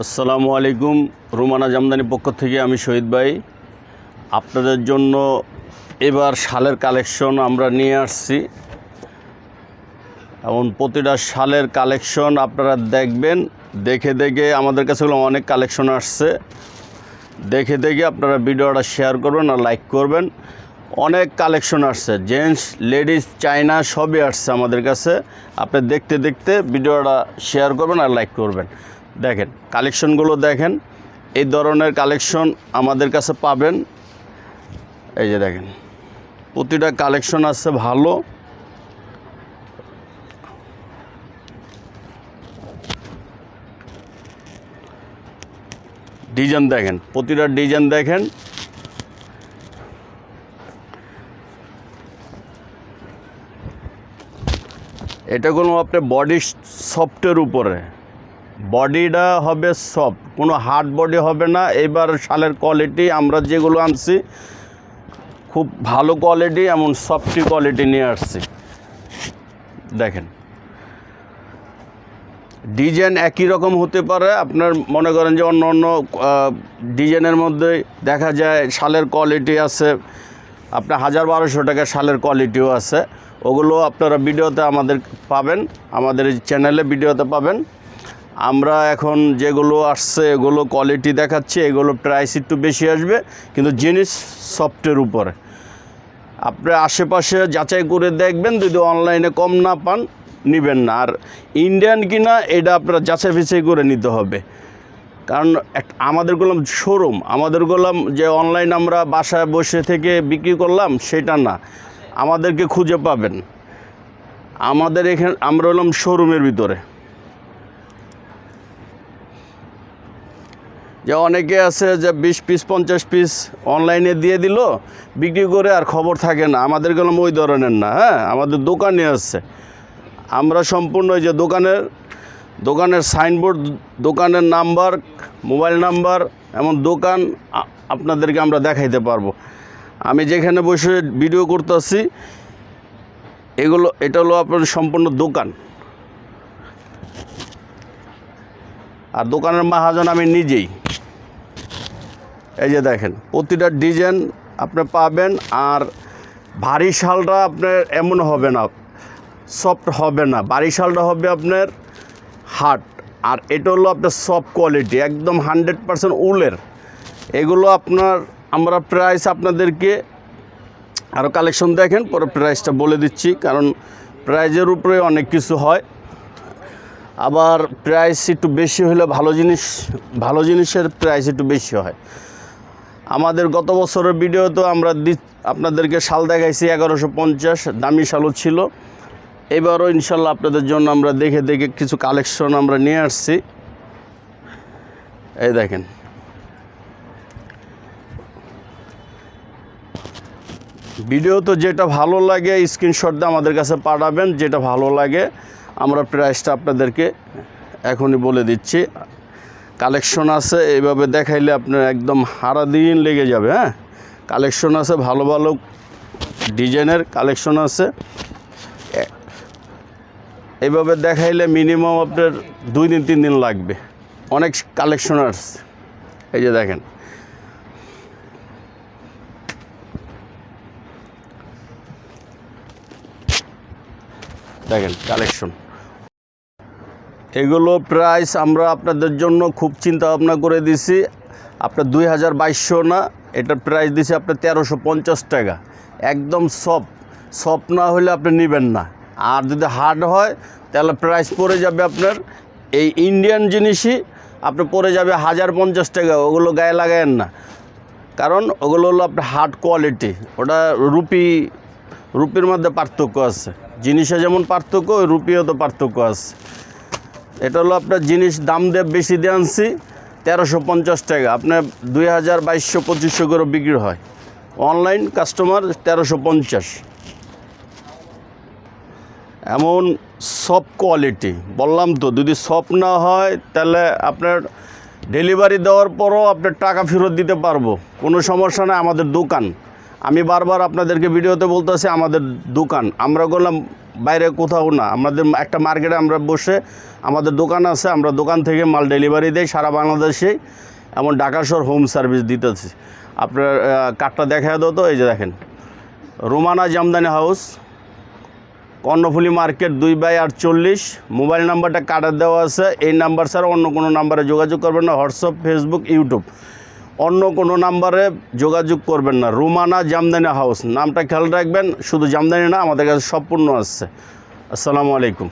আসসালামু আলাইকুম। রুমানা জামদানি পক্ষ থেকে আমি শহীদ ভাই আপনাদের জন্য এবার শালের কালেকশন আমরা নিয়ে আসছি এবং প্রতিটা শালের কালেকশন আপনারা দেখবেন। দেখে দেখে আমাদের কাছে অনেক কালেকশন আসছে, দেখে দেখে আপনারা ভিডিওটা শেয়ার করবেন আর লাইক করবেন। অনেক কালেকশন আসছে, জেন্টস লেডিস চায়না সবই আসছে আমাদের কাছে। আপনি দেখতে দেখতে ভিডিওটা শেয়ার করবেন আর লাইক করবেন। দেখেন কালেকশনগুলো দেখেন, এই ধরনের কালেকশন আমাদের কাছে পাবেন। এই যে দেখেন প্রতিটা কালেকশন আছে ভালো। ডিজাইন দেখেন, প্রতিটা ডিজাইন দেখেন। এটা কোনো আপনার বডি সফটের উপরে, বডিটা হবে সফট, কোনো হার্ড বডি হবে না। এবার শালের কোয়ালিটি আমরা যেগুলো আনছি খুব ভালো কোয়ালিটি, এমন সফটি কোয়ালিটি নিয়ে আসছি। দেখেন ডিজাইন একই রকম হতে পারে, আপনার মনে করেন যে অন্য অন্য ডিজাইনের মধ্যে দেখা যায় শালের কোয়ালিটি আছে আপনার 1000-1200 টাকা শালের কোয়ালিটিও আছে। ওগুলো আপনারা ভিডিওতে আমাদের পাবেন, আমাদের চ্যানেলে ভিডিওতে পাবেন। আমরা এখন যেগুলো আসছে এগুলো কোয়ালিটি দেখাচ্ছি, এগুলো প্রাইস একটু বেশি আসবে, কিন্তু জিনিস সফটের উপরে। আপনি আশেপাশে যাচাই করে দেখবেন, যদি অনলাইনে কম না পান নেবেন না। আর ইন্ডিয়ান কিনা এটা আপনারা যাচাই বাছাই করে নিতে হবে, কারণ আমাদের গোলাম শোরুম, আমাদের গোলাম যে অনলাইন আমরা বাসায় বসে থেকে বিক্রি করলাম সেটা না, আমাদেরকে খুঁজে পাবেন। আমাদের এখানে আমরা হলাম শোরুমের ভিতরে। যে অনেকে আছে যে 20 পিস 50 পিস অনলাইনে দিয়ে দিল বিক্রি করে, আর খবর থাকে না। আমাদের গেলাম ওই ধরনের না। হ্যাঁ, আমাদের দোকানে আছে, আমরা সম্পূর্ণ ওই যে দোকানের সাইনবোর্ড, দোকানের নাম্বার, মোবাইল নাম্বার, এমন দোকান আপনাদেরকে আমরা দেখাইতে পারবো। আমি যেখানে বসে ভিডিও করতেছি এটা হলো আপনার সম্পূর্ণ দোকান, আর দোকানের মাহাজন আমি নিজেই। এই যে দেখেন প্রতিটা ডিজাইন আপনি পাবেন। আর ভারী শালটা আপনার এমন হবে না, সফট হবে না, ভারী শালটা হবে আপনার হার্ড। আর এটা হলো আপনার সফট কোয়ালিটি, একদম 100% উলের। এগুলো আমরা প্রাইস আপনাদেরকে আরও কালেকশন দেখেন, পরে প্রাইসটা বলে দিচ্ছি, কারণ প্রাইজের উপরে অনেক কিছু হয়। আবার প্রাইস একটু বেশি হলে ভালো জিনিসের প্রাইস একটু বেশি হয়। আমাদের গত বছরের ভিডিও তো আমরা আপনাদেরকে শাল দেখাইছি 1150, দামি শালও ছিল। এবারও ইনশাল্লাহ আপনাদের জন্য আমরা দেখে দেখে কিছু কালেকশন আমরা নিয়ে আসছি। এই দেখেন ভিডিও তো যেটা ভালো লাগে স্ক্রিনশট দিয়ে আমাদের কাছে পাঠাবেন, যেটা ভালো লাগে। আমরা প্রাইসটা আপনাদেরকে এখনই বলে দিচ্ছি। কালেকশন আছে, এইভাবে দেখাইলে আপনার একদম সারাদিন লেগে যাবে। হ্যাঁ, কালেকশন আছে, ভালো ভালো ডিজাইনের কালেকশন আছে। এইভাবে দেখাইলে মিনিমাম আপনার 2 দিন 3 দিন লাগবে, অনেক কালেকশন আসছে। এই যে দেখেন কালেকশন, এগুলো প্রাইস আমরা আপনাদের জন্য খুব চিন্তা ভাবনা করে দিছি। আপনার 2200 না, এটার প্রাইস দিছি আপনার 1350 টাকা। একদম সফট না হলে আপনি নেবেন না। আর যদি হার্ড হয় তাহলে প্রাইস পড়ে যাবে আপনার, এই ইন্ডিয়ান জিনিসই আপনি পড়ে যাবে 1050 টাকা। ওগুলো গায়ে লাগায়েন না, কারণ ওগুলো হলো আপনার হার্ড কোয়ালিটি। ওটা রুপির মধ্যে পার্থক্য আছে, জিনিসে যেমন পার্থক্য ওই রুপিও তো পার্থক্য আছে। এটা হলো আপনার জিনিস দাম দিয়ে বেশি দিয়ে আনছি 1350 টাকা, আপনার 2000, 2200, 2500 করে বিক্রি হয়। Online customer 1350। এমন সফট কোয়ালিটি, বললাম তো, যদি সফট না হয় তাহলে আপনার ডেলিভারি দেওয়ার পরও আপনার টাকা ফেরত দিতে পারবো, কোনো সমস্যা না। আমাদের দোকান, আমি বারবার আপনাদেরকে ভিডিওতে বলতেছি আমাদের দোকান, আমরা বললাম বাইরে কোথাও না, আমাদের একটা মার্কেটে আমরা বসে আমাদের দোকান আছে, আমরা দোকান থেকে মাল ডেলিভারি দেই সারা বাংলাদেশে, এমন ঢাকা শহর হোম সার্ভিস দিতেছি। আপনার কার্ডটা দেখা দাও তো, এই যে দেখেন Romana Jamdani house, Karnaphuli market 2/48। Mobile নাম্বারটা কার্ডে দেওয়া আছে, এই নাম্বার ছাড়া অন্য কোনো নাম্বারে যোগাযোগ করবেন না। হোয়াটসঅ্যাপ, ফেসবুক, ইউটিউব অন্য কোনো নাম্বারে যোগাযোগ করবেন না। রোমানা জামদানি হাউস নামটা খেয়াল রাখবেন, শুধু জামদানি না, আমাদের কাছে সম্পূর্ণ আসছে। আসসালামু আলাইকুম।